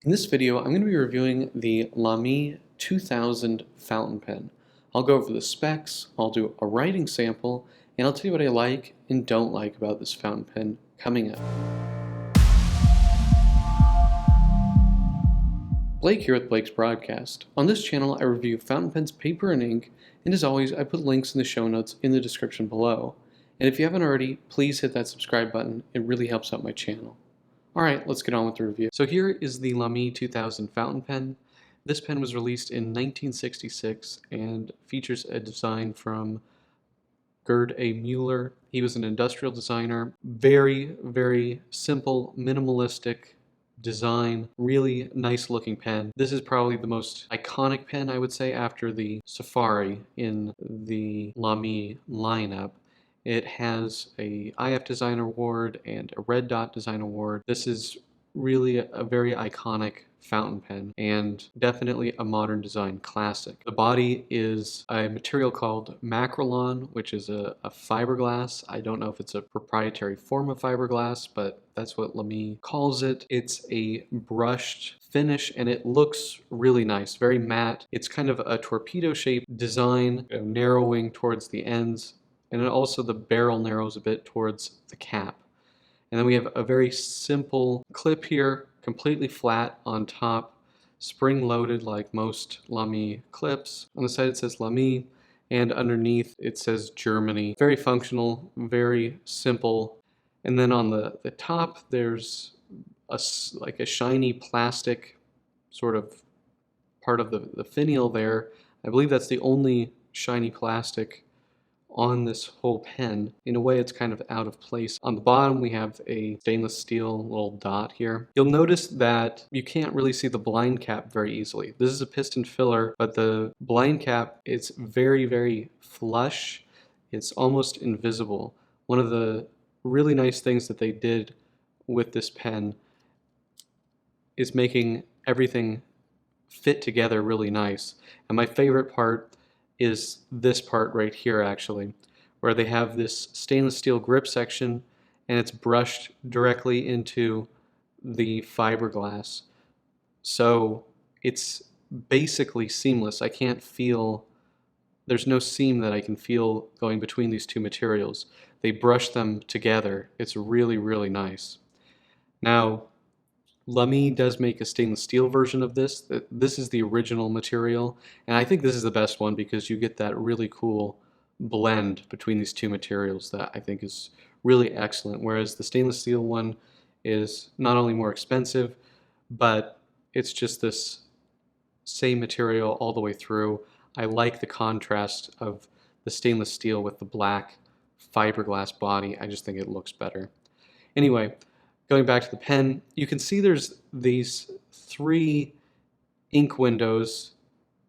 In this video, I'm going to be reviewing the Lamy 2000 fountain pen. I'll go over the specs, I'll do a writing sample, and I'll tell you what I like and don't like about this fountain pen coming up. Blake here with Blake's Broadcast. On this channel, I review fountain pens, paper, and ink, and as always, I put links in the show notes in the description below. And if you haven't already, please hit that subscribe button. It really helps out my channel. Alright, let's get on with the review. So here is the Lamy 2000 fountain pen. This pen was released in 1966 and features a design from Gerd A. Mueller. He was an industrial designer. Very, very simple, minimalistic design. Really nice looking pen. This is probably the most iconic pen, I would say, after the Safari in the Lamy lineup. It has a IF Design Award and a Red Dot Design Award. This is really a very iconic fountain pen and definitely a modern design classic. The body is a material called Macrolon, which is a fiberglass. I don't know if it's a proprietary form of fiberglass, but that's what Lamy calls it. It's a brushed finish and it looks really nice, very matte. It's kind of a torpedo-shaped design, narrowing towards the ends. And then also the barrel narrows a bit towards the cap. And then we have a very simple clip here, completely flat on top, spring loaded like most Lamy clips. On the side it says Lamy, and underneath it says Germany. Very functional, very simple. And then on the top there's like a shiny plastic sort of part of the finial there. I believe that's the only shiny plastic on this whole pen. In a way, it's kind of out of place. On the bottom, we have a stainless steel little dot here. You'll notice that you can't really see the blind cap very easily. This is a piston filler, but the blind cap is very, very flush. It's almost invisible. One of the really nice things that they did with this pen is making everything fit together really nice. And my favorite part is this part right here, actually, where they have this stainless steel grip section and it's brushed directly into the fiberglass. So it's basically seamless. I can't feel, there's no seam that I can feel going between these two materials. They brush them together. It's really, really nice. Now, Lamy does make a stainless steel version of this. This is the original material, and I think this is the best one because you get that really cool blend between these two materials that I think is really excellent, whereas the stainless steel one is not only more expensive, but it's just this same material all the way through. I like the contrast of the stainless steel with the black fiberglass body. I just think it looks better. Anyway, going back to the pen, you can see there's these 3 ink windows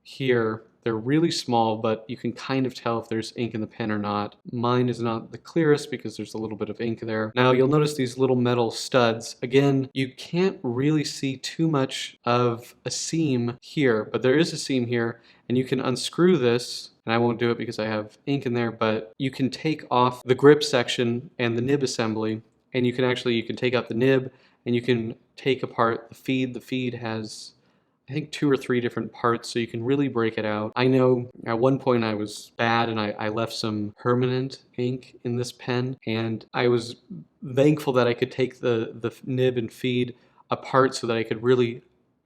here. They're really small, but you can kind of tell if there's ink in the pen or not. Mine is not the clearest because there's a little bit of ink there. Now you'll notice these little metal studs. Again, you can't really see too much of a seam here, but there is a seam here, and you can unscrew this, and I won't do it because I have ink in there, but you can take off the grip section and the nib assembly, and you can take out the nib and you can take apart the feed. The feed has, I think, 2 or 3 different parts, so you can really break it out. I know at one point I was bad and I left some permanent ink in this pen, and I was thankful that I could take the nib and feed apart so that I could really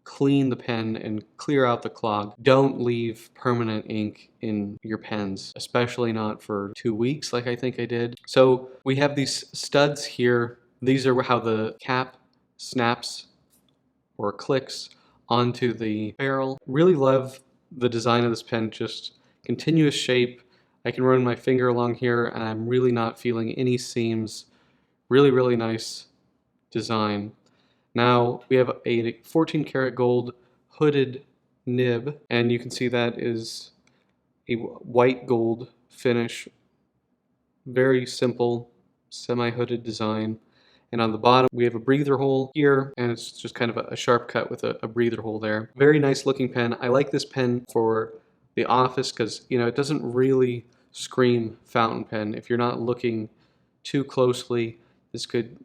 clean the pen and clear out the clog. Don't leave permanent ink in your pens, especially not for 2 weeks like I think I did. So we have these studs here. These are how the cap snaps or clicks onto the barrel. Really love the design of this pen, just continuous shape. I can run my finger along here and I'm really not feeling any seams. Really, really nice design. Now we have a 14 karat gold hooded nib, and you can see that is a white gold finish. Very simple semi-hooded design. And on the bottom we have a breather hole here, and it's just kind of a sharp cut with a breather hole there. Very nice looking pen. I like this pen for the office because, you know, it doesn't really scream fountain pen. If you're not looking too closely, This could,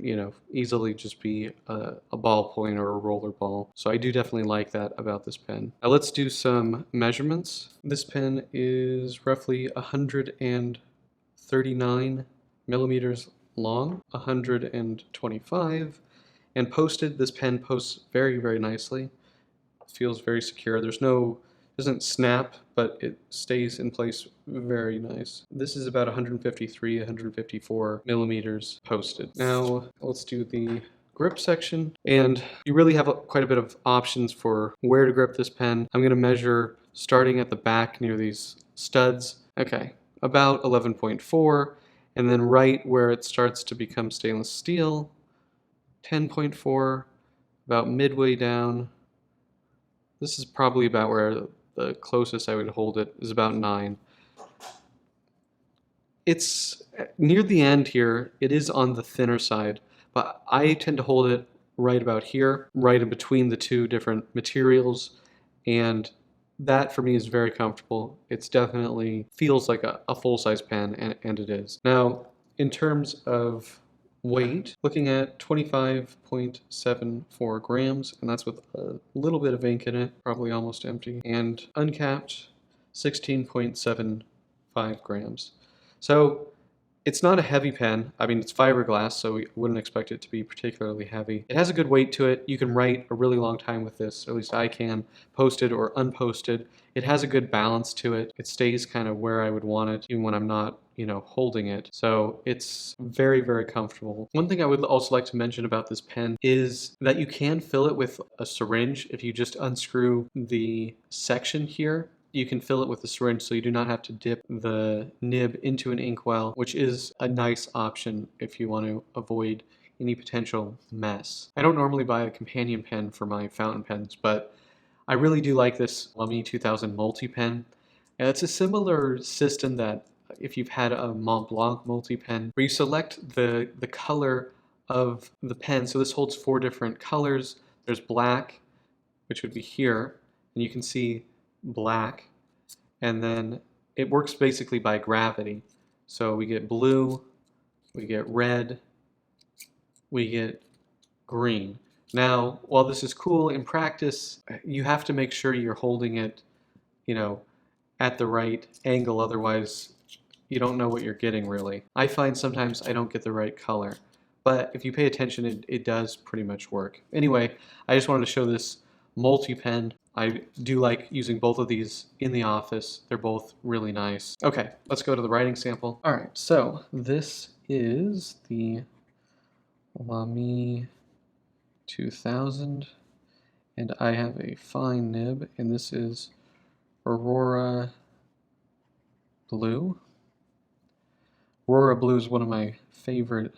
easily just be a ballpoint or a roller ball. So I do definitely like that about this pen. Now let's do some measurements. This pen is roughly 139 millimeters long, 125, and posted. This pen posts very, very nicely. Feels very secure. Doesn't snap, but it stays in place very nice. This is about 153, 154 millimeters posted. Now let's do the grip section, and you really have quite a bit of options for where to grip this pen. I'm going to measure starting at the back near these studs. Okay, about 11.4, and then right where it starts to become stainless steel, 10.4, about midway down. This is probably about where the closest I would hold it is about 9. It's near the end here. It is on the thinner side, but I tend to hold it right about here, right in between the two different materials, and that for me is very comfortable. It's definitely feels like a full-size pen, and it is. Now, in terms of weight, looking at 25.74 grams, and that's with a little bit of ink in it, probably almost empty, and uncapped 16.75 grams. So it's not a heavy pen. I mean, it's fiberglass, so we wouldn't expect it to be particularly heavy. It has a good weight to it. You can write a really long time with this, or at least I can, posted or unposted. It has a good balance to it. It stays kind of where I would want it, even when I'm not, holding it. So it's very, very comfortable. One thing I would also like to mention about this pen is that you can fill it with a syringe if you just unscrew the section here. You can fill it with a syringe, so you do not have to dip the nib into an inkwell, which is a nice option if you want to avoid any potential mess. I don't normally buy a companion pen for my fountain pens, but I really do like this Lamy 2000 multi-pen. And it's a similar system that if you've had a Mont Blanc multi-pen, where you select the color of the pen. So this holds 4 different colors. There's black, which would be here, and you can see black, and then it works basically by gravity. So we get blue, we get red, we get green. Now, while this is cool in practice, you have to make sure you're holding it, at the right angle, otherwise you don't know what you're getting really. I find sometimes I don't get the right color, but if you pay attention, it does pretty much work. Anyway, I just wanted to show this multi-pen. I do like using both of these in the office. They're both really nice. Okay, let's go to the writing sample. All right, so this is the Lamy 2000, and I have a fine nib, and this is Aurora Blue. Aurora Blue is one of my favorite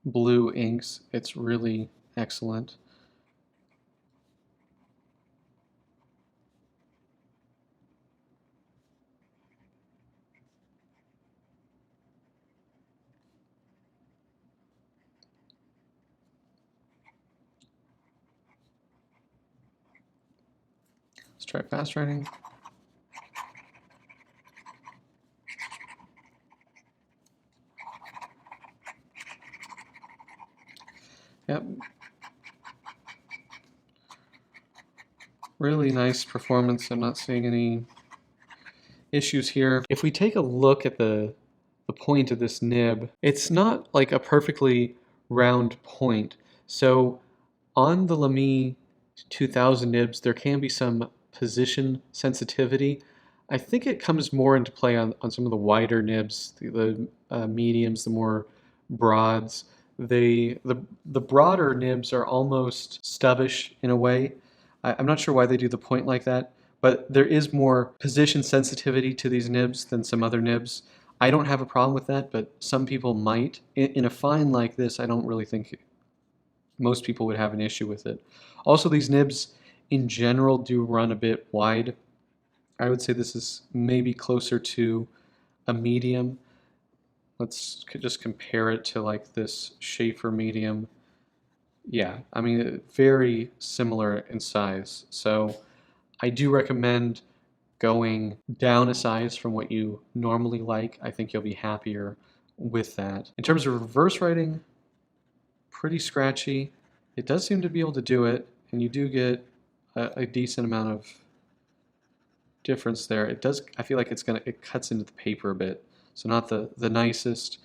blue inks. It's really excellent. Let's try fast writing. Yep. Really nice performance. I'm not seeing any issues here. If we take a look at the point of this nib, it's not like a perfectly round point. So on the Lamy 2000 nibs, there can be some position sensitivity. I think it comes more into play on some of the wider nibs, the mediums, the more broads. The broader nibs are almost stubbish in a way. I'm not sure why they do the point like that, but there is more position sensitivity to these nibs than some other nibs. I don't have a problem with that, but some people might. In a fine like this, I don't really think most people would have an issue with it. Also, these nibs in general do run a bit wide. I would say this is maybe closer to a medium. Let's just compare it to like this Schaefer medium. Yeah, I mean, very similar in size. So I do recommend going down a size from what you normally like. I think you'll be happier with that. In terms of reverse writing, pretty scratchy. It does seem to be able to do it, and you do get a decent amount of difference there. It does, I feel like it cuts into the paper a bit, so not the nicest.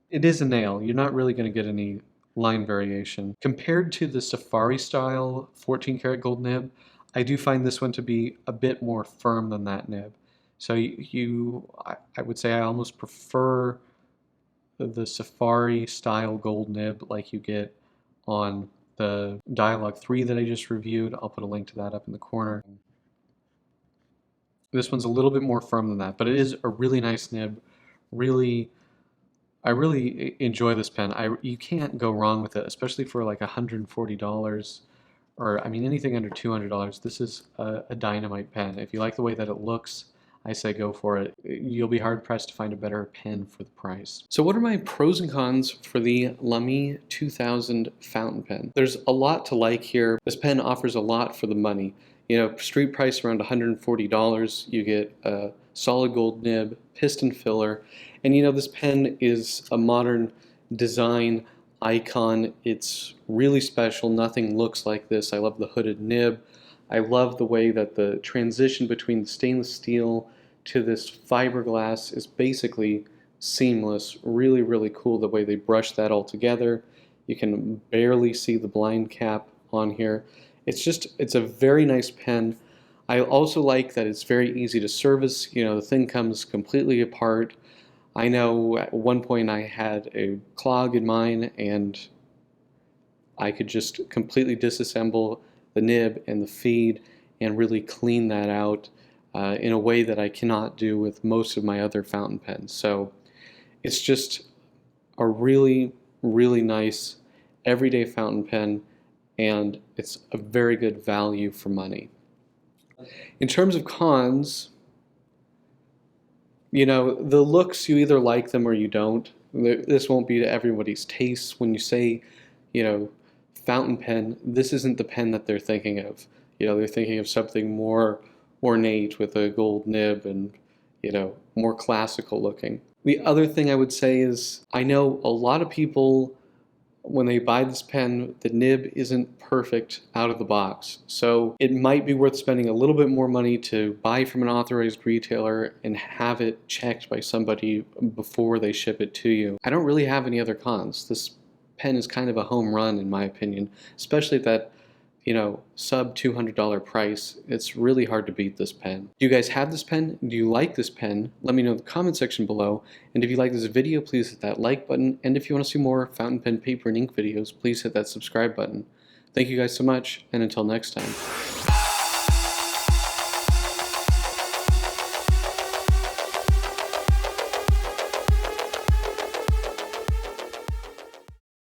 It is a nail. You're not really going to get any line variation. Compared to the Safari style 14 karat gold nib, I do find this one to be a bit more firm than that nib. So I would say I almost prefer the Safari style gold nib like you get on the Dialog 3 that I just reviewed. I'll put a link to that up in the corner. This one's a little bit more firm than that, but it is a really nice nib. I really enjoy this pen. You can't go wrong with it, especially for like $140 or I mean anything under $200. This is a dynamite pen. If you like the way that it looks, I say go for it. You'll be hard pressed to find a better pen for the price. So what are my pros and cons for the Lamy 2000 fountain pen? There's a lot to like here. This pen offers a lot for the money. You know, street price around $140. You get a solid gold nib, piston filler, and you know this pen is a modern design icon. It's really special. Nothing looks like this. I love the hooded nib. I love the way that the transition between the stainless steel to this fiberglass is basically seamless. Really, really cool the way they brush that all together. You can barely see the blind cap on here. It's a very nice pen. I also like that it's very easy to service. You know, the thing comes completely apart. I know at one point I had a clog in mine and I could just completely disassemble the nib and the feed and really clean that out in a way that I cannot do with most of my other fountain pens. So it's just a really, really nice everyday fountain pen, and it's a very good value for money. In terms of cons, you know, the looks, you either like them or you don't. This won't be to everybody's taste. When you say, you know, fountain pen, this isn't the pen that they're thinking of. You know, they're thinking of something more ornate with a gold nib and, you know, more classical looking. The other thing I would say is I know a lot of people, when they buy this pen, the nib isn't perfect out of the box. So it might be worth spending a little bit more money to buy from an authorized retailer and have it checked by somebody before they ship it to you. I don't really have any other cons. This pen is kind of a home run in my opinion, especially at that, you know, sub $200 price. It's really hard to beat this pen. Do you guys have this pen? Do you like this pen? Let me know in the comment section below. And if you like this video, please hit that like button. And if you want to see more fountain pen, paper, and ink videos, please hit that subscribe button. Thank you guys so much, and until next time.